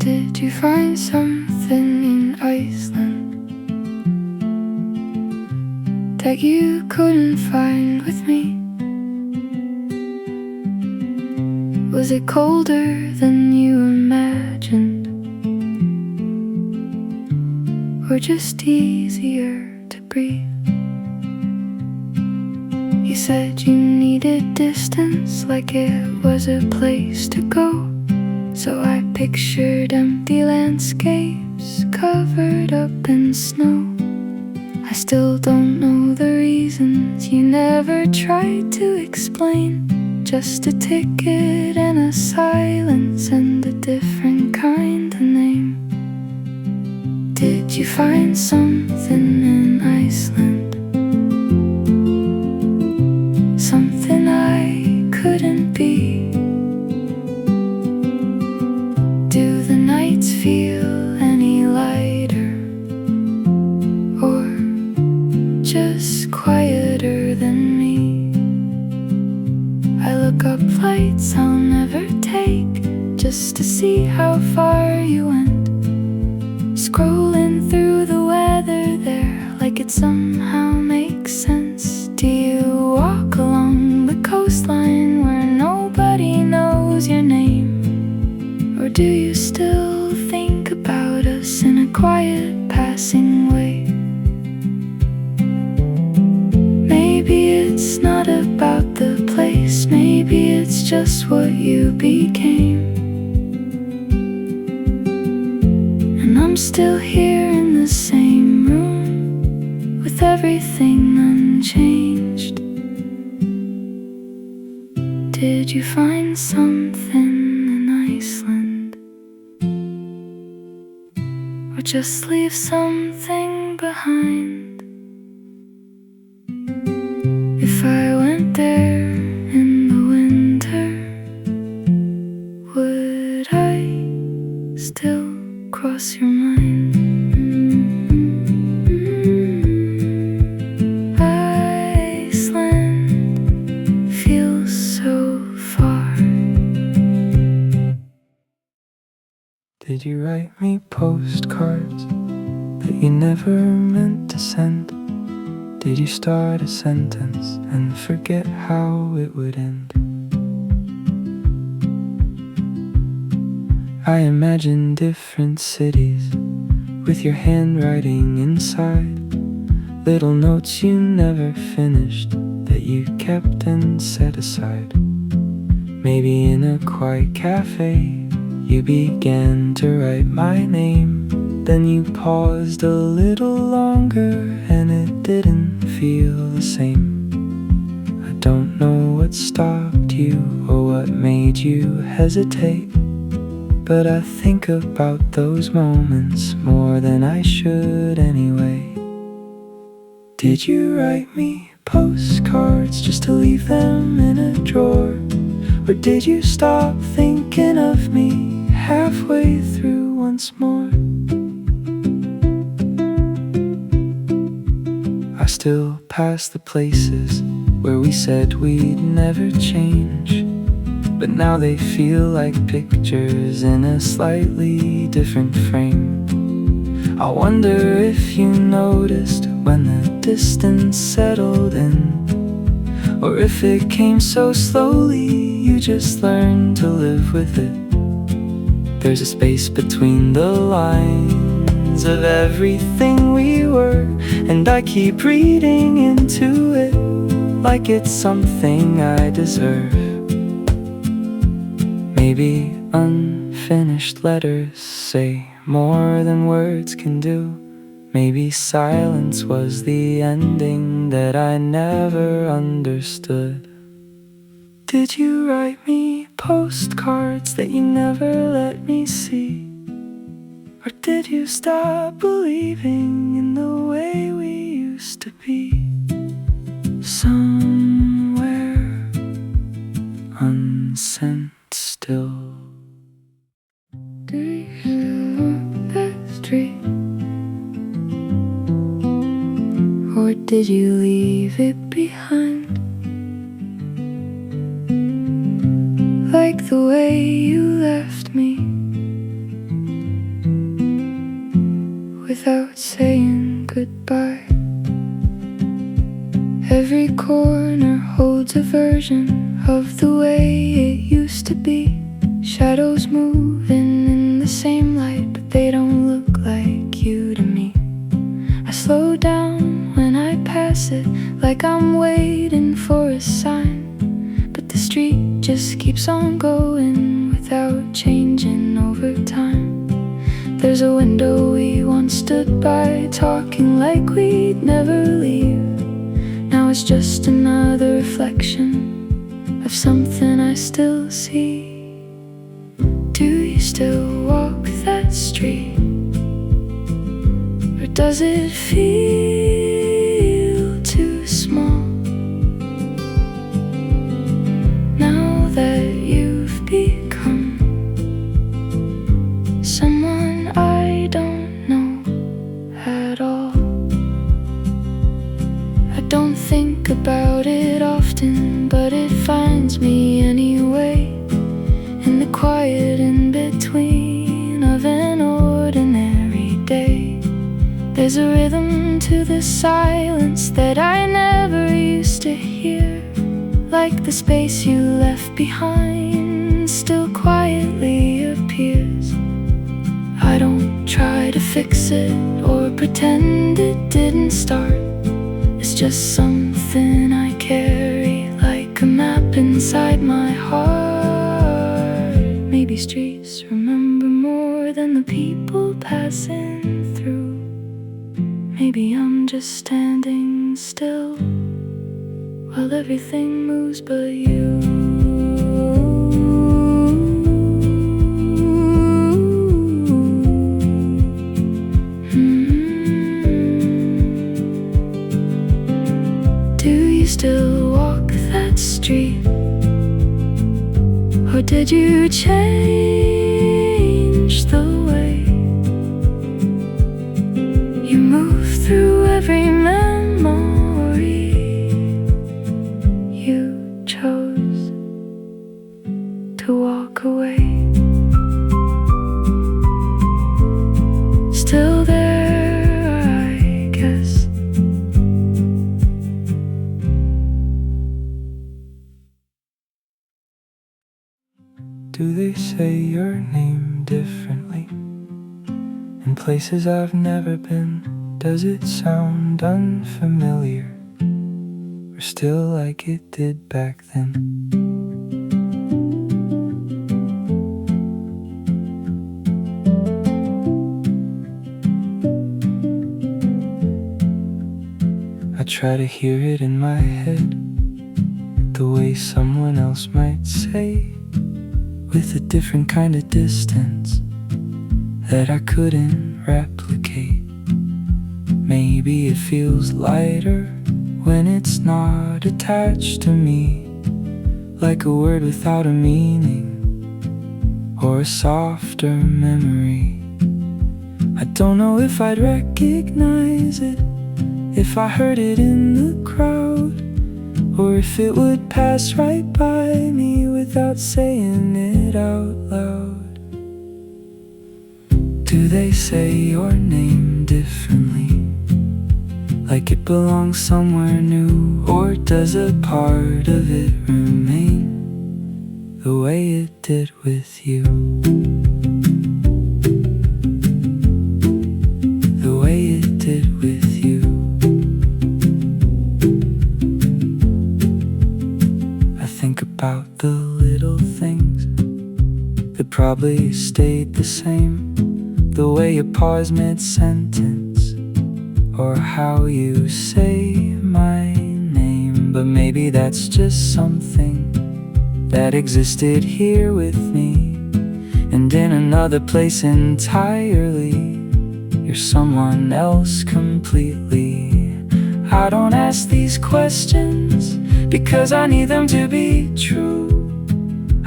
Did you find something in Iceland that you couldn't find with me? Was it colder than you imagined, or just easier to breathe? You said you needed distance, like it was a place to go. So I pictured empty landscapes covered up in snow. I still don't know the reasons, you never tried to explain. Just a ticket and a silence and a different kind of name. Did you find something in Iceland? Something I couldn't be? Do the nights feel any lighter, or just quieter than me? I look up flights I'll never take, just to see how far you went. Scrolling through the weather there, like it somehow makes sense. Do you walk along the coastline where nobody knows your name? Or do you still think about us in a quiet passing way? Maybe it's not about the place, maybe it's just what you became. And I'm still here in the same room, with everything unchanged. Did you find something in Iceland, or just leave something behind? If I went there in the winter, would I still cross your mind? Iceland feels so far. Did you write me postcards that you never meant to send? Did you start a sentence and forget how it would end? I imagine different cities with your handwriting inside, little notes you never finished that you kept and set aside. Maybe in a quiet cafe you began to write my name. Then you paused a little longer and it didn't feel the same. I don't know what stopped you or what made you hesitate, but I think about those moments more than I should anyway. Did you write me postcards just to leave them in a drawer? Or did you stop thinking of me halfway through once more? I still pass the places where we said we'd never change, but now they feel like pictures in a slightly different frame. I wonder if you noticed when the distance settled in, or if it came so slowly you just learned to live with it. There's a space between the lines of everything we were, and I keep reading into it like it's something I deserve. Maybe unfinished letters say more than words can do. Maybe silence was the ending that I never understood. Did you write me postcards that you never let me see? Or did you stop believing in the way we used to be? Somewhere unsent still. Do you still walk that street? Or did you leave it behind? Like the way you left me without saying goodbye. Every corner holds a version of the way it used to be. Shadows moving in the same light, but they don't look like you to me. I slow down when I pass it, like I'm waiting for a sign. But the street just keeps on going without changing over time. There's a window we once stood by, talking like we'd never leave. Now it's just another reflection of something I still see. Do you still walk that street? Or does it feel too small? Now that you've become someone I don't know at all. I don't think about it often, but it finds me anyway, in the quiet in between of an ordinary day. There's a rhythm to the silence that I never used to hear, like the space you left behind still quietly appears. I don't try to fix it or pretend it didn't start. It's just something I carry like a map inside my heart. Maybe streets remember more than the people passing through. Maybe I'm just standing still while everything moves but you. Do you still walk that street? Or did you change the way you move through every memory? You chose to walk away. Still there, I guess. Do they say your name differently in places I've never been? Does it sound unfamiliar, or still like it did back then? I try to hear it in my head, the way someone else might say, with a different kind of distance that I couldn't replicate. Maybe it feels lighter when it's not attached to me, like a word without a meaning, or a softer memory. I don't know if I'd recognize it if I heard it in the crowd, or if it would pass right by me without saying it out loud. Do they say your name differently, like it belongs somewhere new? Or does a part of it remain the way it did with you? The way it did with you. I think about the little things that probably stayed the same, the way you pause mid-sentence, or how you say my name. But maybe that's just something that existed here with me, and in another place entirely, you're someone else completely. I don't ask these questions because I need them to be true.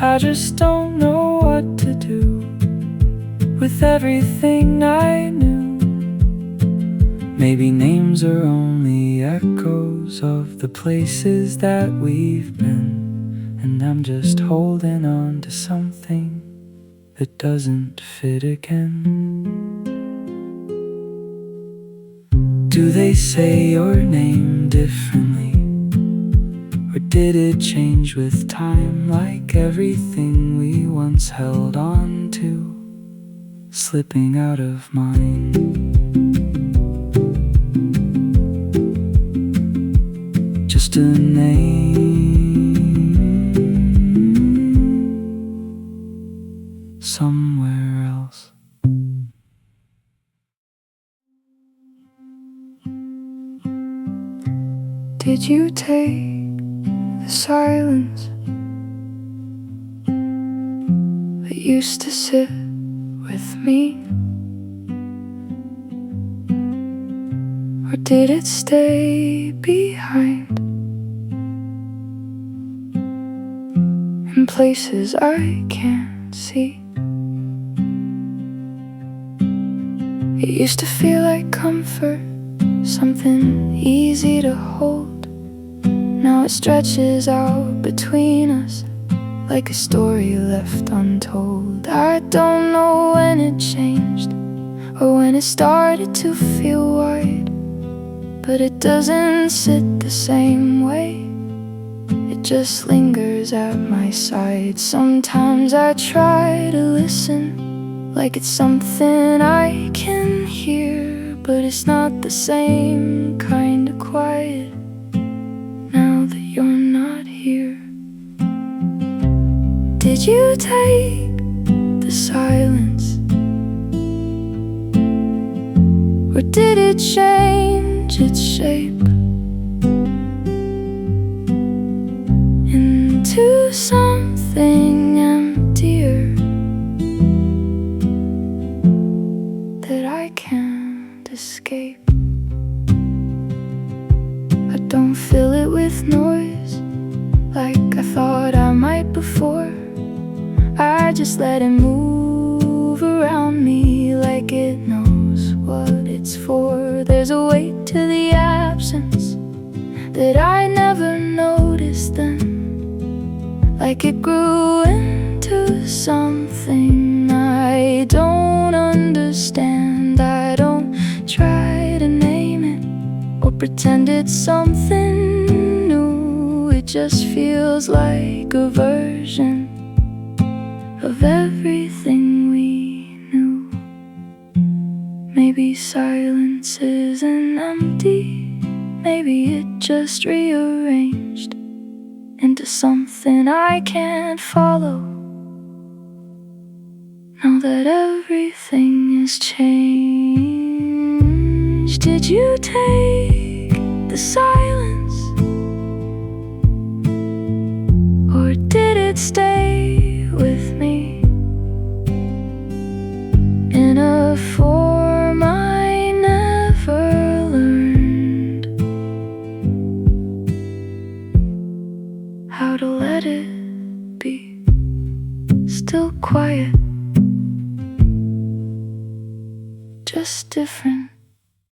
I just don't know what to do with everything I knew. Maybe names are only echoes of the places that we've been, and I'm just holding on to something that doesn't fit again. do they say your name differently? Or did it change with time, like everything we once held on to, slipping out of mind? Just a name somewhere else. Did you take the silence that used to sit with me? Or did it stay behind in places I can't see? It used to feel like comfort, something easy to hold. Now it stretches out between us like a story left untold. I don't know when it changed or when it started to feel wide, but it doesn't sit the same way. It just lingers at my side. Sometimes I try to listen like it's something I can hear, but it's not the same kind of quiet now that you're not here. Did you take the silence? Or did it change its shape into something emptier that I can't escape? I don't fill it with noise like I thought I might before. I just let it move around me like it knows what it's for. There's a weight to the absence that I never noticed then, like it grew into something I don't understand. I don't try to name it or pretend it's something new. It just feels like a version of everything we knew. Maybe silence isn't empty, maybe it just rearranged into something I can't follow, now that everything is changed. Did you take the silence? Or did it stay with me in a form I never learned how to let it be? Still quiet, just different.